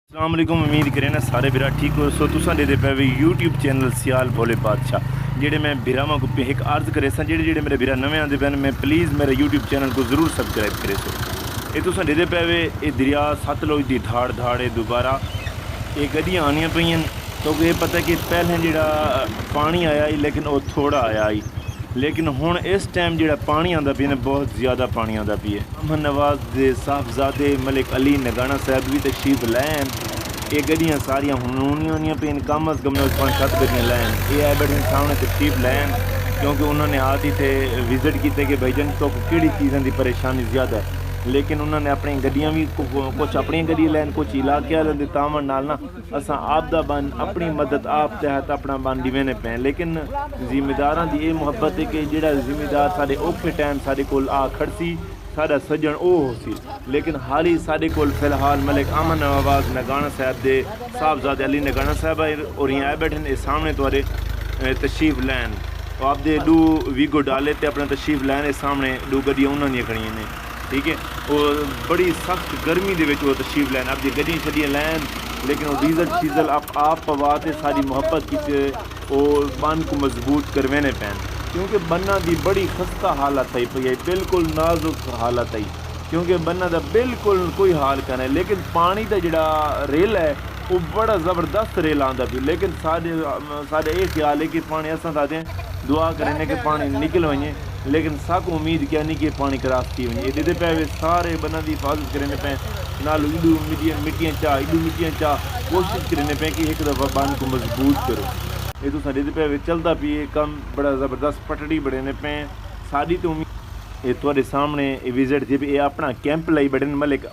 अस्सलाम वालेकुम। उम्मीद करें ना सारे बिरा ठीक हो। सो तुसा दे पे यूट्यूब चैनल सियाल भोले बादशाह जेडे मैं बिरावां को एक अर्ज करे सा जेडे मेरे बिरा नवे आते पे मैं प्लीज़ मेरे यूट्यूब चैनल को ज़रूर सब्सक्राइब करे सो। ये तुसा दे पे ये दरिया सतलुज की धाड़ धाड़ है दोबारा ये गड्डियाँ आनियाँ पईयां तो ये पता कि पहले जो पानी आया ही लेकिन वो थोड़ा आया ही लेकिन हुण इस टाइम जो पानी आता पी बहुत ज़्यादा पानी आता पी है। अहमद नवाज दे साहबजादे मलिक अली नगाना साहब भी तशरीफ लैन ये गड्डियाँ सारियाँ हुनियां पे कम अज़ कम 5-7 गड्डियाँ लैन ये आई बैठे सामने तशरीफ लैन क्योंकि उन्होंने आद ही थे विजिट किए कि भाई जन तो कि चीज़ों की परेशानी ज़्यादा है लेकिन उन्होंने अपनी गड्डियाँ भी कुछ अपनी गड्डियाँ लैन कुछ इलाके वाले तावन नाल ना असा आप दा बन अपनी मदद आप तहत अपना बन दिवेने पे लेकिन जिम्मेदारां दी ये मुहब्बत है कि जिहड़ा जिम्मेदार साडे औखे टाइम साडे कोल आ खड़सी साडा सज्जन ओ सी लेकिन हाल ही साडे कोल फिलहाल मलिक अहमद नवाज नगाना साहब दे साहबजादे अली नगाना साहब और यहाँ बैठे ने सामने तुहाडे तशरीफ लैन तो आप दे डू वीगो डाले ते अपना तशरीफ लैन सामने डू गड्डियां उन्होंने दी खड़ियां ने ठीक है। और बड़ी सख्त गर्मी के वो तशरीफ लैन आप गड्डियाँ शड्डियाँ लैन लेकिन वो डीजल शीजल आप पवाते सारी मुहब्बत की और बन को मजबूत करवेने पैन क्योंकि बन्ना की बड़ी खस्ता हालत आई पई है बिल्कुल नाजुक हालत आई क्योंकि बन्ना का बिल्कुल कोई हाल करना है लेकिन पानी का जोड़ा रेल है वो बड़ा ज़बरदस्त रेल आता पी लेकिन साढ़े ये ख्याल है कि पानी असा चाहते हैं दुआ करें कि पानी निकल वजें लेकिन साक उम्मीद क्या नहीं कि पानी क्रॉस थी वजे एडे पे सारे बना की हिफाजत करें पे नाल इडू मिट्टियाँ चाह कोशिश करें पे कि एक दफ़ा बन को मजबूत करो ये तो साढ़े पे चलता पी कम बड़ा ज़बरदस्त पटड़ी बड़े ने पे साड़ी तो उम्मीद ये थोड़े सामने विजिट थी ये अपना कैंप लाई बैठे मलिक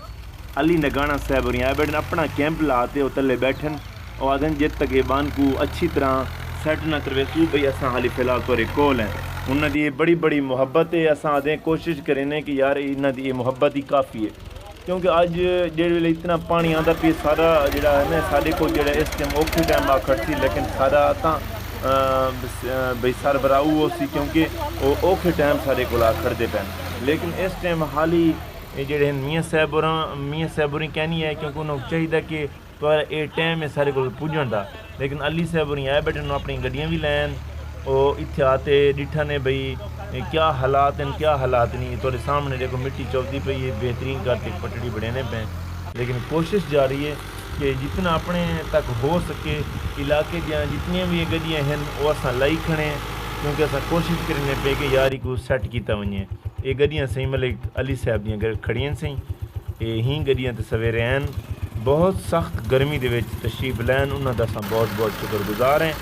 अली नगाना साहब और यहाँ बैठे अपना कैंप लाते और तले बैठन और आदन जित तक ये बन को अच्छी तरह सैट ना करवे तू भाई असा हाली फिलहाल थोड़े कोल हैं उन्होंने ये बड़ी मुहब्बत है असा आदे कोशिश करें कि यार इन्हों की मुहब्बत ही काफ़ी है क्योंकि अज जो इतना पानी आता पे सारा जोड़ा है ना साढ़े को जो इस टाइम औखे टाइम आ खड़ती लेकिन सारा तो बई सरबराऊ हो सी क्योंकि वो औखे टाइम साढ़े को आ खड़ते पैन लेकिन इस टाइम हाल ही जोड़े मियाँ साहब होरें कहनी है क्योंकि उन्होंने चाहिए कि ये टाइम है सारे को पुजन का लेकिन अली साहब होरें आए बैठे अपनी गड्डियाँ भी लैन और इतने आते डिठा ने बई क्या हालात हैं क्या हालात नहीं थोड़े सामने देखो मिट्टी चौधरी पई है बेहतरीन करके पटड़ी बढ़ने पे लेकिन कोशिश जारी है कि जितना अपने तक हो सके इलाके दियाँ जितनी भी गड्डियाँ हैं वो असा लाई खड़े क्योंकि असा कोशिश करने पे कि यार को सैट किया वजे ये गड्डियाँ सही मलिक अली साहब दियाँ खड़ियां सही ही गड्डियाँ तो सवेरे हैं बहुत सख्त गर्मी के तशरीफ लैन उन्होंने असा बहुत शुक्रगुजार हैं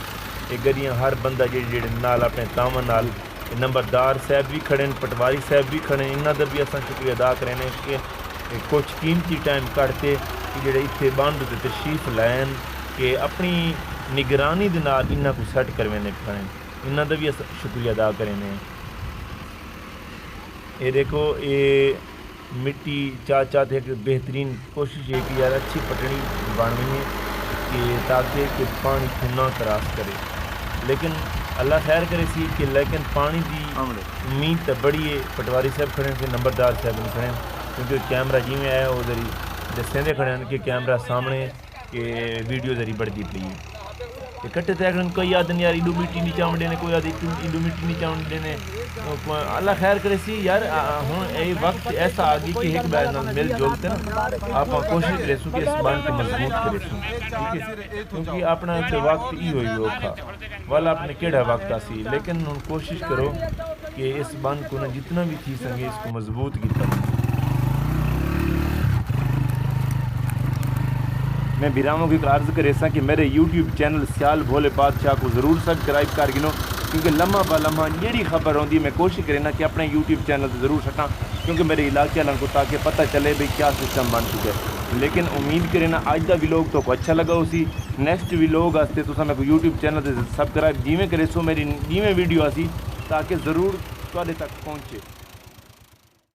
ये गड्डियाँ हर बंदा जे नाल अपने तावन नाल नंबरदार साहब भी खड़े पटवारी साहब भी खड़े इन्हों का भी असा शुक्रिया अदा करें कि कुछ कीमती टाइम कढ़ते कि जोड़े इतने बंद के तशरीफ लैन कि अपनी निगरानी के नाल इन्हों को सैट करवाने पैन इन्हों का भी अस शुक्रिया अदा करें। ये देखो ये मिट्टी चाह एक बेहतरीन कोशिश है कि यार अच्छी पटड़ी बन गई कि ताकि कि पानी खुना क्रॉस करे लेकिन अल्लाह खैर करे सी कि लेकिन पानी की उम्मीद तो बड़ी है पटवारी साहब खड़े थे नंबरदार साहब नहीं खड़े क्योंकि कैमरा जिमें आया वो जरी दसेंदे खड़े कि कैमरा सामने कि वीडियो जरी बढ़ती पई है कट्टे तय कर कोई याद नहीं यार इडू मिट्टी नहीं चावड़े ने कोई याद इडू मिट्टी नहीं चावड़े ने अल्लाह खैर करे सी यार हूँ ये वक्त ऐसा आ गई कि एक बैर मिल जुलते ना आप कोशिश करे कि इस बन को मजबूत करे ठीक है क्योंकि अपना तो वक्त ही हुई औखा वाला अपने केड़ा वक्त आसी लेकिन हम कोशिश करो कि इस बन को ना जितना भी थी सके इसको मजबूत किया। मैं बिरामों की अर्ज करे सा कि मेरे यूट्यूब चैनल सियाल भोले बादशाह को ज़रूर सब्सक्राइब कर गिनो क्योंकि लम्हा ब लम्हा जी खबर होती मैं कोशिश करें कि अपने यूट्यूब चैनल से ज़रूर छटा क्योंकि मेरे इलाके वालों को ताकि पता चले भाई क्या सिस्टम बन चुका है लेकिन उम्मीद करें ना अज का व्लॉग तो अच्छा लगा उसी नैक्सट व्लॉग वास्ते तुसा मैं यूट्यूब चैनल से सब्सक्राइब जिमें करे सो मेरी जिमें वीडियो आसी ताकि ज़रूर तुहाडे तक पहुँचे।